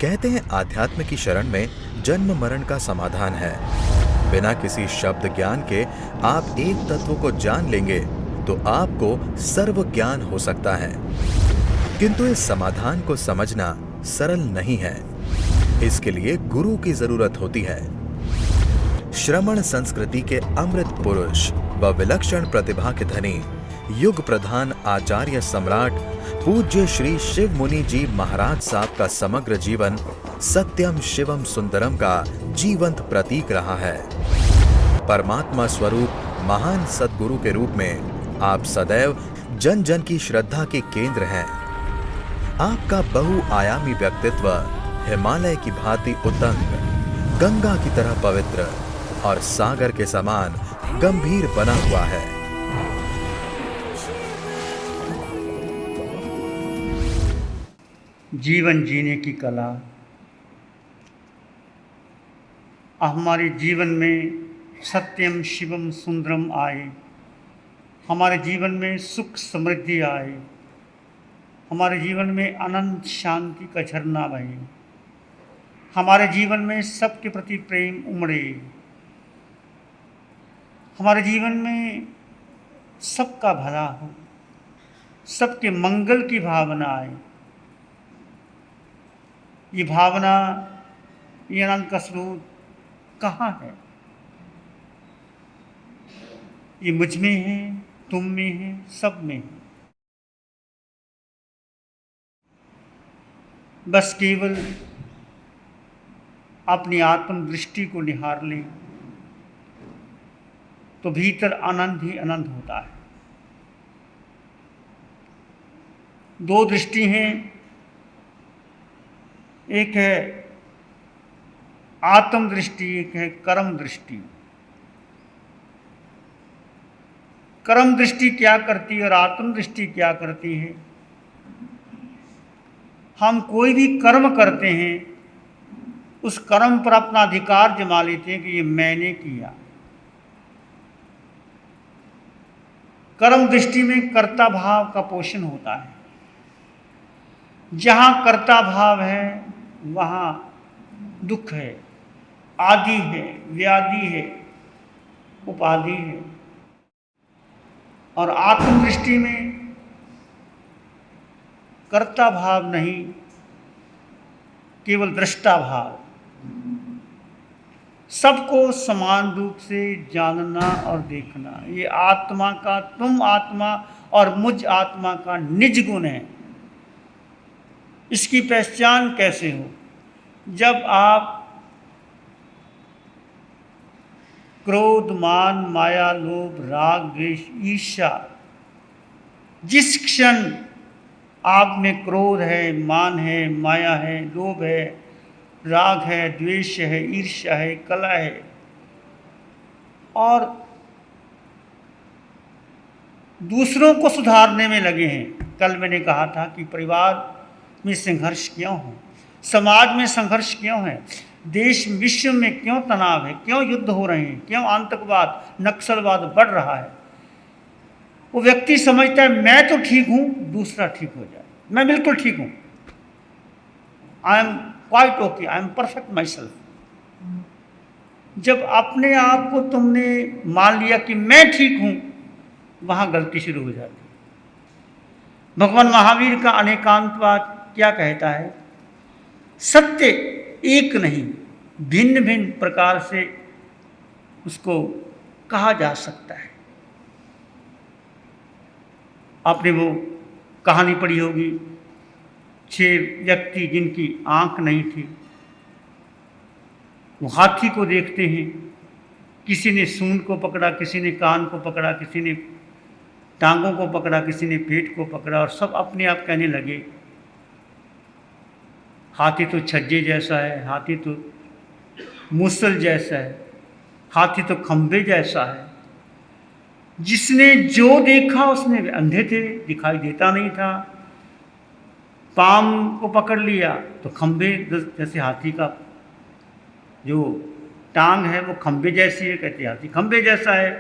कहते हैं आध्यात्म की शरण में जन्म मरण का समाधान है। बिना किसी शब्द ज्ञान के आप एक तत्व को जान लेंगे तो आपको सर्व ज्ञान हो सकता है। किंतु इस समाधान को समझना सरल नहीं है। इसके लिए गुरु की जरूरत होती है। श्रमण संस्कृति के अमृत पुरुष व विलक्षण प्रतिभा के धनी युग प्रधान आचार्य सम्राट पूज्य श्री शिव मुनि जी महाराज साहब का समग्र जीवन सत्यम शिवम सुंदरम का जीवंत प्रतीक रहा है। परमात्मा स्वरूप महान सद्गुरु के रूप में आप सदैव जन जन की श्रद्धा के केंद्र हैं। आपका बहुआयामी व्यक्तित्व हिमालय की भांति उतंग, गंगा की तरह पवित्र और सागर के समान गंभीर बना हुआ है। जीवन जीने की कला हमारे जीवन में सत्यम शिवम सुंदरम आए, हमारे जीवन में सुख समृद्धि आए, हमारे जीवन में अनंत शांति का झरना बहे, हमारे जीवन में सबके प्रति प्रेम उमड़े, हमारे जीवन में सबका भला हो, सबके मंगल की भावना आए। ये भावना, ये आनंद का स्रोत कहाँ है? ये मुझ में है, तुम में है, सब में है। बस केवल अपनी आत्म दृष्टि को निहार लें तो भीतर आनंद ही आनंद होता है। दो दृष्टि हैं, एक है आत्म दृष्टि, एक है कर्म दृष्टि। कर्म दृष्टि क्या करती है और आत्म दृष्टि क्या करती है? हम कोई भी कर्म करते हैं, उस कर्म पर अपना अधिकार जमा लेते हैं कि ये मैंने किया। कर्म दृष्टि में कर्ता भाव का पोषण होता है। जहाँ कर्ता भाव है वहाँ दुख है, आदि है, व्याधि है, उपाधि है। और आत्मदृष्टि में कर्ता भाव नहीं, केवल दृष्टा भाव। सबको समान रूप से जानना और देखना, ये आत्मा का, तुम आत्मा और मुझ आत्मा का निज गुण है। इसकी पहचान कैसे हो? जब आप क्रोध, मान, माया, लोभ, राग, द्वेष, ईर्ष्या, जिस क्षण आप में क्रोध है, मान है, माया है, लोभ है, राग है, द्वेष है, ईर्ष्या है, कलह है, और दूसरों को सुधारने में लगे हैं। कल मैंने कहा था कि परिवार में संघर्ष क्यों है, समाज में संघर्ष क्यों है, देश विश्व में क्यों तनाव है, क्यों युद्ध हो रहे हैं, क्यों आतंकवाद, नक्सलवाद बढ़ रहा है। वो व्यक्ति समझता है मैं तो ठीक हूँ, दूसरा ठीक हो जाए, मैं बिल्कुल ठीक हूँ, I am quite okay, I am perfect my self. जब अपने आप को तुमने मान लिया कि मैं ठीक हूँ, वहाँ गलती शुरू हो जाती है। भगवान महावीर का अनेकांतवाद क्या कहता है? सत्य एक नहीं, भिन्न भिन्न प्रकार से उसको कहा जा सकता है। आपने वो कहानी पढ़ी होगी, 6 व्यक्ति जिनकी आंख नहीं थी, वो हाथी को देखते हैं, किसी ने सूंड को पकड़ा, किसी ने कान को पकड़ा, किसी ने टांगों को पकड़ा, किसी ने पेट को पकड़ा, और सब अपने आप कहने लगे हाथी तो छज्जे जैसा है, हाथी तो मूसल जैसा है, हाथी तो खंभे जैसा है। जिसने जो देखा उसने, अंधे थे, दिखाई देता नहीं था, पाम को पकड़ लिया तो खंभे जैसे हाथी का जो टांग है वो खंभे जैसी है, कहते हाथी खंभे जैसा है।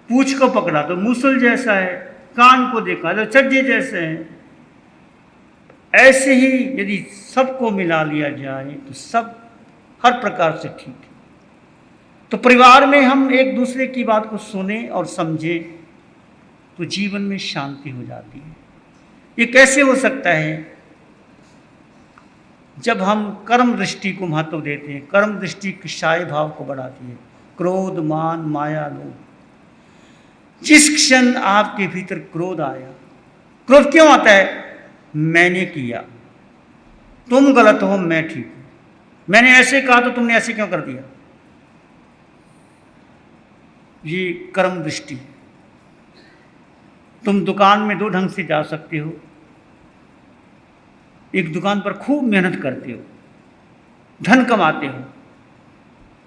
पूंछ को पकड़ा तो मूसल जैसा है, कान को देखा तो छज्जे जैसे हैं। ऐसे ही यदि सबको मिला लिया जाए तो सब हर प्रकार से ठीक है। तो परिवार में हम एक दूसरे की बात को सुने और समझे तो जीवन में शांति हो जाती है। ये कैसे हो सकता है? जब हम कर्म दृष्टि को महत्व देते हैं। कर्म दृष्टि क्षय भाव को बढ़ाती है। क्रोध, मान, माया, लोभ। जिस क्षण आपके भीतर क्रोध आया, क्रोध क्यों आता है? मैंने किया, तुम गलत हो, मैं ठीक हूं, मैंने ऐसे कहा तो तुमने ऐसे क्यों कर दिया। ये कर्म दृष्टि। तुम दुकान में दो ढंग से जा सकते हो। एक दुकान पर खूब मेहनत करते हो, धन कमाते हो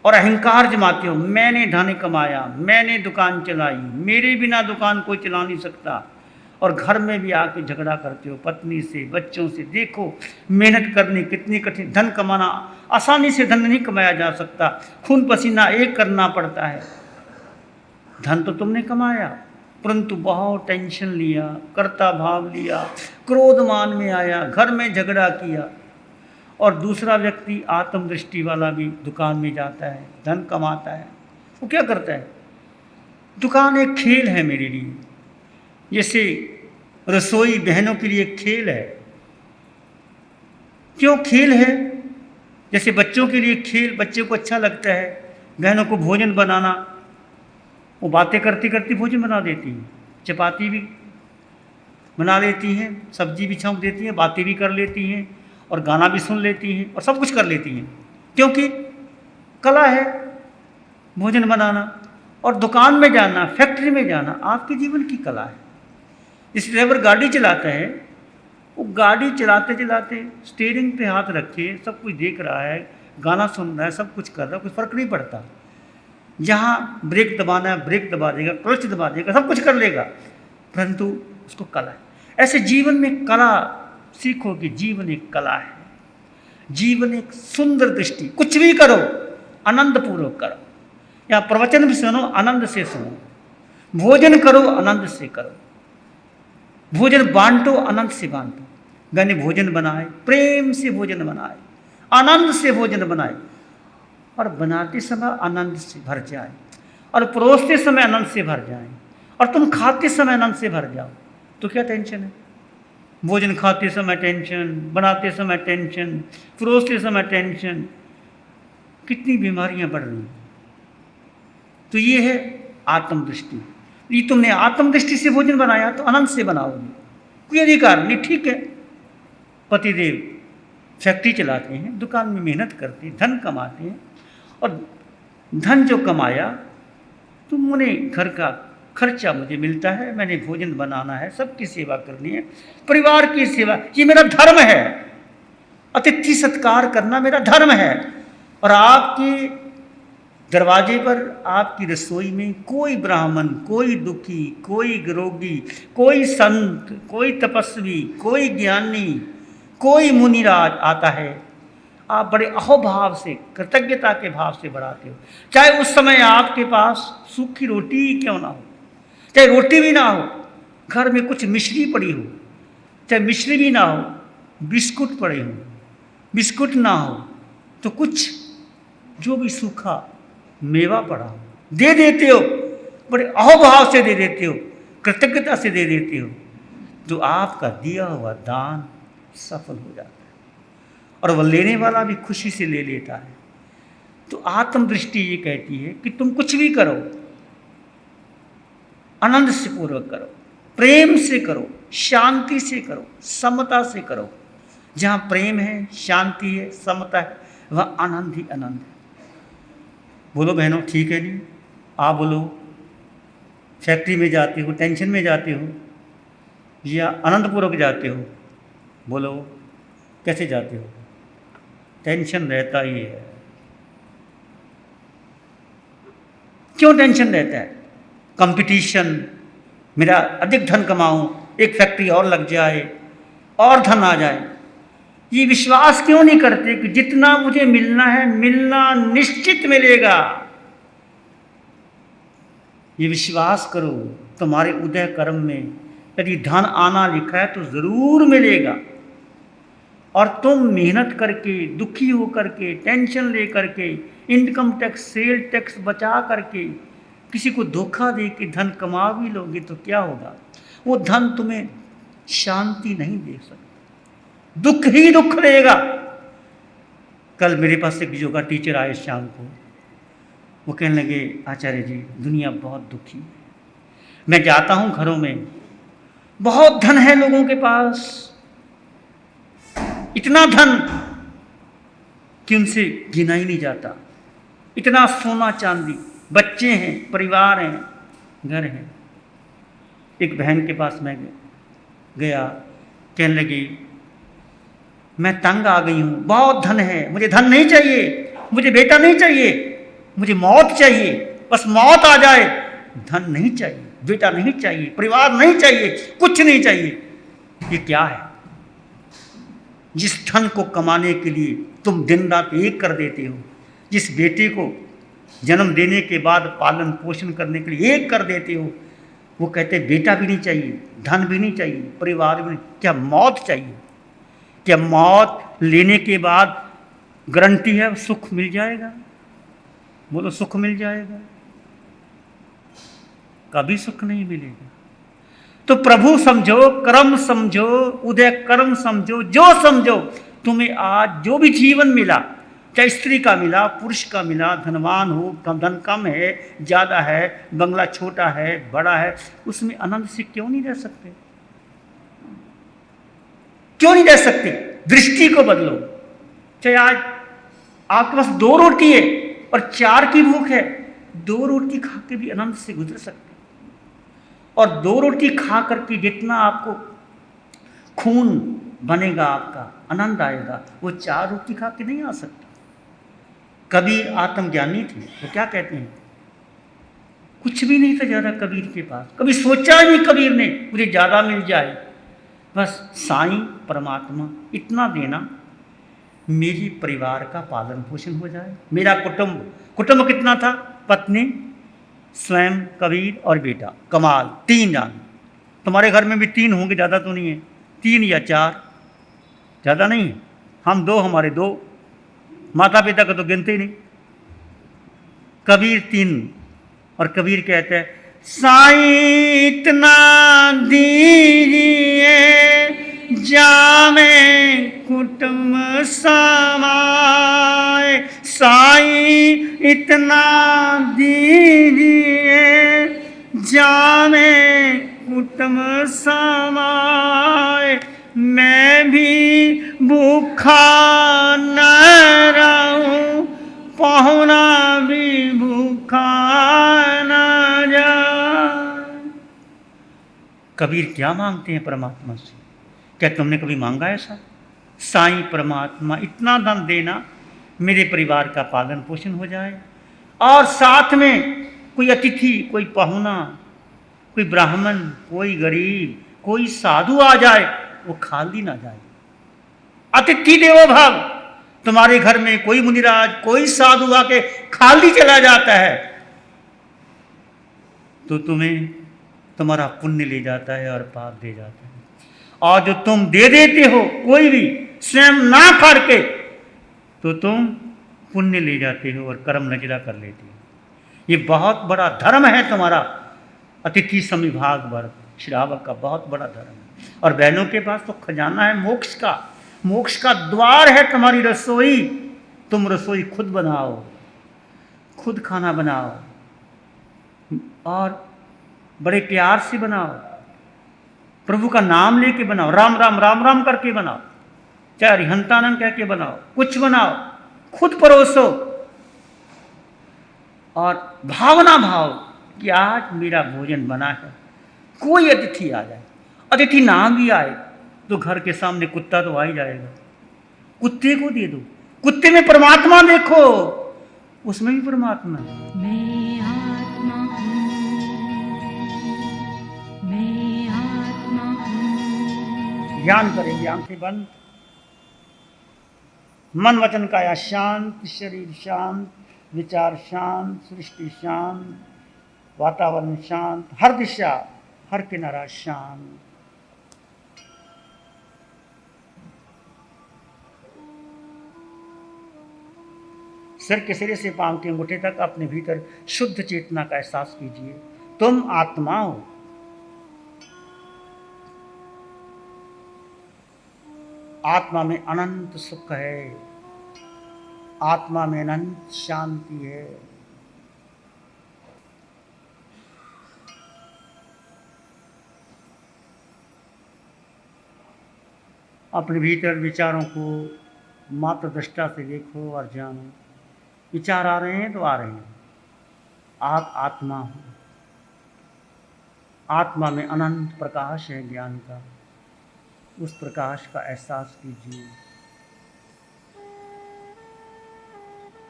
और अहंकार जमाते हो, मैंने धन कमाया, मैंने दुकान चलाई, मेरे बिना दुकान कोई चला नहीं सकता। और घर में भी आके झगड़ा करते हो पत्नी से, बच्चों से। देखो मेहनत करनी कितनी कठिन, धन कमाना आसानी से धन नहीं कमाया जा सकता, खून पसीना एक करना पड़ता है। धन तो तुमने कमाया परंतु बहुत टेंशन लिया, कर्ता भाव लिया, क्रोध मान में आया, घर में झगड़ा किया। और दूसरा व्यक्ति आत्म दृष्टि वाला भी दुकान में जाता है, धन कमाता है। वो क्या करता है? दुकान एक खेल है मेरे लिए, जैसे रसोई बहनों के लिए खेल है। क्यों खेल है? जैसे बच्चों के लिए खेल, बच्चे को अच्छा लगता है बहनों को भोजन बनाना, वो बातें करती करती भोजन बना देती हैं, चपाती भी बना लेती हैं, सब्जी भी छौंक देती हैं, बातें भी कर लेती हैं और गाना भी सुन लेती हैं और सब कुछ कर लेती हैं, क्योंकि कला है भोजन बनाना। और दुकान में जाना, फैक्ट्री में जाना आपके जीवन की कला है। जिस ड्राइवर गाड़ी चलाता है, वो गाड़ी चलाते चलाते स्टीयरिंग पे हाथ रखे सब कुछ देख रहा है, गाना सुन रहा है, सब कुछ कर रहा है, कोई फ़र्क नहीं पड़ता। जहाँ ब्रेक दबाना है ब्रेक दबा देगा, क्लच दबा देगा, सब कुछ कर लेगा, परंतु उसको कला है। ऐसे जीवन में कला सीखो कि जीवन एक कला है, जीवन एक सुंदर दृष्टि। कुछ भी करो आनंद पूर्वक करो, या प्रवचन भी सुनो आनंद से सुनो, भोजन करो आनंद से करो, भोजन बांटो आनंद से बांटो। मैंने भोजन बनाए, प्रेम से भोजन बनाए, आनंद से भोजन बनाए, और बनाते समय आनंद से भर जाए, और परोसते समय आनंद से भर जाए, और तुम खाते समय आनंद से भर जाओ, तो क्या टेंशन है? भोजन खाते समय टेंशन, बनाते समय टेंशन, परोसते समय टेंशन, कितनी बीमारियां बढ़ रही हैं। तो ये है आत्मदृष्टि। ये तुमने आत्मदृष्टि से भोजन बनाया तो आनंद से बनाओगे, कोई अधिकार नहीं। ठीक है, पतिदेव फैक्ट्री चलाते हैं, दुकान में मेहनत करते हैं, धन कमाते हैं, और धन जो कमाया तो उन्हें घर का खर्चा मुझे मिलता है, मैंने भोजन बनाना है, सबकी सेवा करनी है, परिवार की सेवा, ये मेरा धर्म है। अतिथि सत्कार करना मेरा धर्म है। और आपके दरवाजे पर, आपकी रसोई में कोई ब्राह्मण, कोई दुखी, कोई रोगी, कोई संत, कोई तपस्वी, कोई ज्ञानी, कोई मुनिराज आता है, आप बड़े अहोभाव से, कृतज्ञता के भाव से बढ़ाते हो। चाहे उस समय आपके पास सूखी रोटी ही क्यों ना हो, चाहे रोटी भी ना हो, घर में कुछ मिश्री पड़ी हो, चाहे मिश्री भी ना हो, बिस्कुट पड़े हो, बिस्कुट ना हो तो कुछ जो भी सूखा मेवा पड़ा हो, दे देते हो, बड़े अहोभाव से दे देते हो, कृतज्ञता से दे देते हो, तो आपका दिया हुआ दान सफल हो जाता है, और वह लेने वाला भी खुशी से ले लेता है। तो आत्मदृष्टि ये कहती है कि तुम कुछ भी करो आनंद से पूर्वक करो, प्रेम से करो, शांति से करो, समता से करो। जहाँ प्रेम है, शांति है, समता है, वह आनंद ही आनंद है। बोलो बहनों, ठीक है नहीं? आप बोलो, फैक्ट्री में जाते हो टेंशन में जाते हो या आनंदपूर्वक जाते हो? बोलो कैसे जाते हो? टेंशन रहता ही है। क्यों टेंशन रहता है? कंपटीशन, मेरा अधिक धन कमाऊं, एक फैक्ट्री और लग जाए और धन आ जाए। ये विश्वास क्यों नहीं करते कि जितना मुझे मिलना है, मिलना निश्चित मिलेगा। ये विश्वास करो, तुम्हारे उदय कर्म में यदि धन आना लिखा है तो जरूर मिलेगा। और तुम मेहनत करके, दुखी हो करके, टेंशन ले करके, इनकम टैक्स, सेल टैक्स बचा करके किसी को धोखा दे के धन कमा भी लोगे तो क्या होगा? वो धन तुम्हें शांति नहीं दे सकता, दुख ही दुख देगा। कल मेरे पास एक योगा टीचर आए शाम को, वो कहने लगे, आचार्य जी दुनिया बहुत दुखी है, मैं जाता हूँ घरों में, बहुत धन है लोगों के पास, इतना धन कि उनसे गिना ही नहीं जाता, इतना सोना चांदी, बच्चे हैं, परिवार हैं, घर हैं। एक बहन के पास मैं गया, कहने लगी, मैं तंग आ गई हूँ, बहुत धन है, मुझे धन नहीं चाहिए, मुझे बेटा नहीं चाहिए, मुझे मौत चाहिए, बस मौत आ जाए, धन नहीं चाहिए, बेटा नहीं चाहिए, परिवार नहीं चाहिए, कुछ नहीं चाहिए। ये क्या है? जिस धन को कमाने के लिए तुम दिन रात एक कर देते हो, जिस बेटे को जन्म देने के बाद पालन पोषण करने के लिए एक कर देते हो, वो कहते बेटा भी नहीं चाहिए, धन भी नहीं चाहिए, परिवार भी नहीं, क्या मौत चाहिए? क्या मौत लेने के बाद गारंटी है सुख मिल जाएगा? बोलो सुख मिल जाएगा? कभी सुख नहीं मिलेगा। तो प्रभु समझो, कर्म समझो, उदय कर्म समझो, जो समझो, तुम्हें आज जो भी जीवन मिला, चाहे स्त्री का मिला, पुरुष का मिला, धनवान हो, धन कम है, ज़्यादा है, बंगला छोटा है, बड़ा है, उसमें आनंद से क्यों नहीं रह सकते? क्यों नहीं रह सकते? दृष्टि को बदलो। चाहे आज आपके पास 2 रोटी है और 4 की भूख है, 2 रोटी खा के भी आनंद से गुजर सकते, और 2 रोटी खा करके जितना आपको खून बनेगा, आपका आनंद आएगा, वो 4 रोटी खा के नहीं आ सकता। कबीर आत्मज्ञानी थे, वो क्या कहते हैं, कुछ भी नहीं था ज़्यादा कबीर के पास, कभी सोचा नहीं कबीर ने मुझे ज़्यादा मिल जाए, बस साईं परमात्मा इतना देना, मेरी परिवार का पालन पोषण हो जाए, मेरा कुटुंब कितना था, पत्नी, स्वयं, कबीर और बेटा, कमाल, 3 जान। तुम्हारे घर में भी 3 होंगे, ज़्यादा तो नहीं है, 3 या 4, ज़्यादा नहीं है, हम 2, हमारे 2, माता पिता का तो गिनते ही नहीं। कबीर 3, और कबीर कहते हैं, साईं इतना दीजिए जामे कुटुंब समाए, साईं इतना दीजिए जामे कुटुंब समाए, मैं भी भूखा न रहूं, पहुना भी भूखा न जाए। कबीर क्या मांगते हैं परमात्मा से? क्या तुमने कभी मांगा ऐसा? साईं परमात्मा इतना धन देना, मेरे परिवार का पालन पोषण हो जाए, और साथ में कोई अतिथि, कोई पहुना, कोई ब्राह्मण, कोई गरीब, कोई साधु आ जाए, वो खाली ना जाए। अतिथि देवो भव। तुम्हारे घर में कोई मुनिराज, कोई साधु आके खाली चला जाता है तो तुम्हें तुम्हारा पुण्य ले जाता है और पाप दे जाता है, और जो तुम दे देते हो कोई भी स्वयं ना करके, तो तुम पुण्य ले जाते हो और कर्म नजरा कर लेते हो। ये बहुत बड़ा धर्म है तुम्हारा, अतिथि समिभाग वर्ग श्रावक का बहुत बड़ा धर्म है। और बहनों के पास तो खजाना है मोक्ष का, मोक्ष का द्वार है तुम्हारी रसोई। तुम रसोई खुद बनाओ, खुद खाना बनाओ, और बड़े प्यार से बनाओ, प्रभु का नाम लेके बनाओ, राम राम राम राम करके बनाओ, चाहे हरिहंतानंद कह के बनाओ, कुछ बनाओ, खुद परोसो, और भावना भाव कि आज मेरा भोजन बना है। कोई अतिथि आ जाए, अतिथि ना भी आए तो घर के सामने कुत्ता तो आ ही जाएगा, कुत्ते को दे दो, कुत्ते में परमात्मा देखो, उसमें भी परमात्मा है। मैं आत्मा हूँ, मैं आत्मा हूँ। ध्यान करेंगे, आंखें बंद, मन वचन काया शांत, शरीर शांत, विचार शांत, सृष्टि शांत, वातावरण शांत, हर दिशा हर किनारा शांत। सिर के सिरे से पांव के अंगूठे तक अपने भीतर शुद्ध चेतना का एहसास कीजिए। तुम आत्मा हो। आत्मा में अनंत सुख है, आत्मा में अनंत शांति है। अपने भीतर विचारों को मात्र दृष्टा से देखो और जानो। विचार आ रहे हैं तो आ रहे हैं, आप आत्मा हो। आत्मा में अनंत प्रकाश है ज्ञान का, उस प्रकाश का एहसास कीजिए।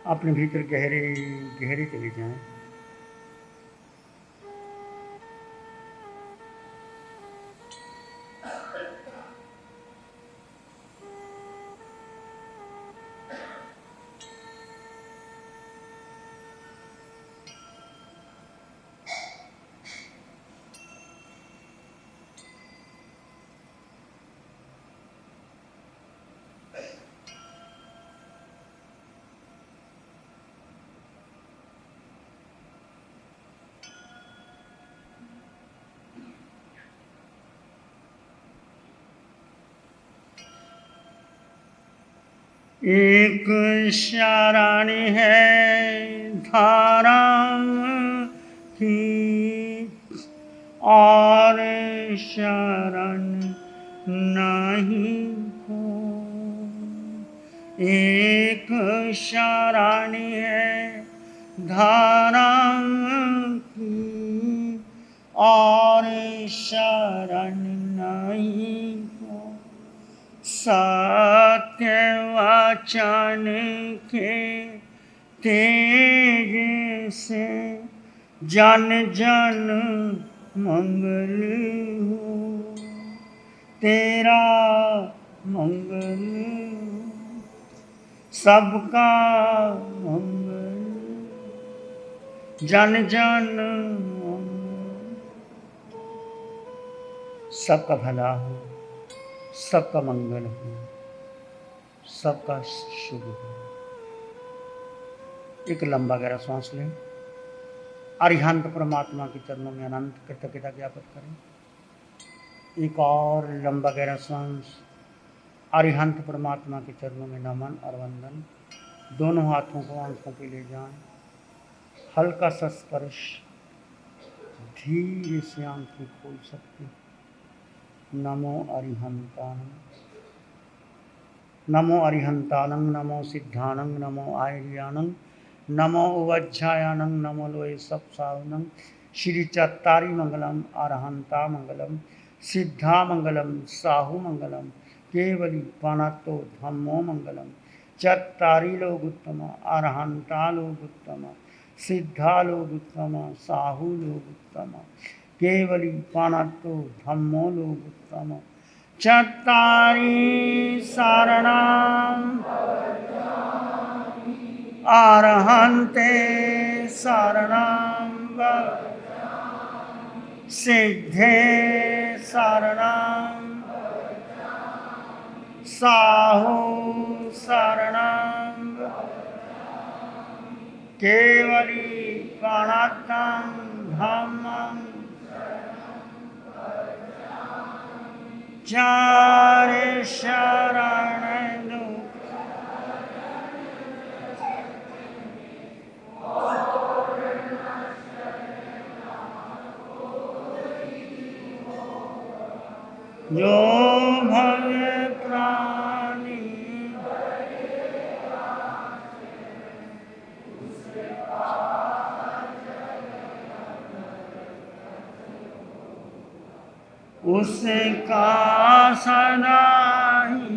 अपने भीतर गहरे गहरे चले जाएं। एक शारानी है धारा की, और शरण नहीं हो। एक शारानी है धारा की, और शरण नहीं हो। सत्य वचन के तेज से जन जन मंगल हो। तेरा मंगल हो, सबका मंगल, जन जन मंगल। सबका भला हो, सबका मंगल हो, सबका शुभ हो। एक लंबा गहरा सांस लें। अरिहंत परमात्मा के चरणों में अनंत कृतज्ञता ज्ञापित करें। एक और लंबा गहरा सांस। अरिहंत परमात्मा के चरणों में नमन और वंदन। दोनों हाथों को आंखों पे ले जाएं। हल्का सा स्पर्श, धीरे से आंखें खोल सकते हैं। नमो अरिहंतानंद, नमो अरिहंतानंद, नमो सिद्धानंद, नमो आयर्यानंद, नमो उवज्झायानंद, नमो लोए सप्सावनंद। श्री चत्तारी मंगलम, अरहंता मंगलम, सिद्धा मंगलम, साहु मंगलम, केवली पणतो धम्मो मंगलम। चत्तारी लोग उत्तम, अरहंता लोग उत्तम, सिद्धा लोग उत्तम, साहु लोग उत्तम, केवली पणतो धम्मो लोग उत्तम। चत्तारी शरणं अरहन्ते शरणं सिद्धे शरणं साहु शरणं केवली प्रणतं धम्मं चार शरण दो। जो भय प्राणी उसका सदा ही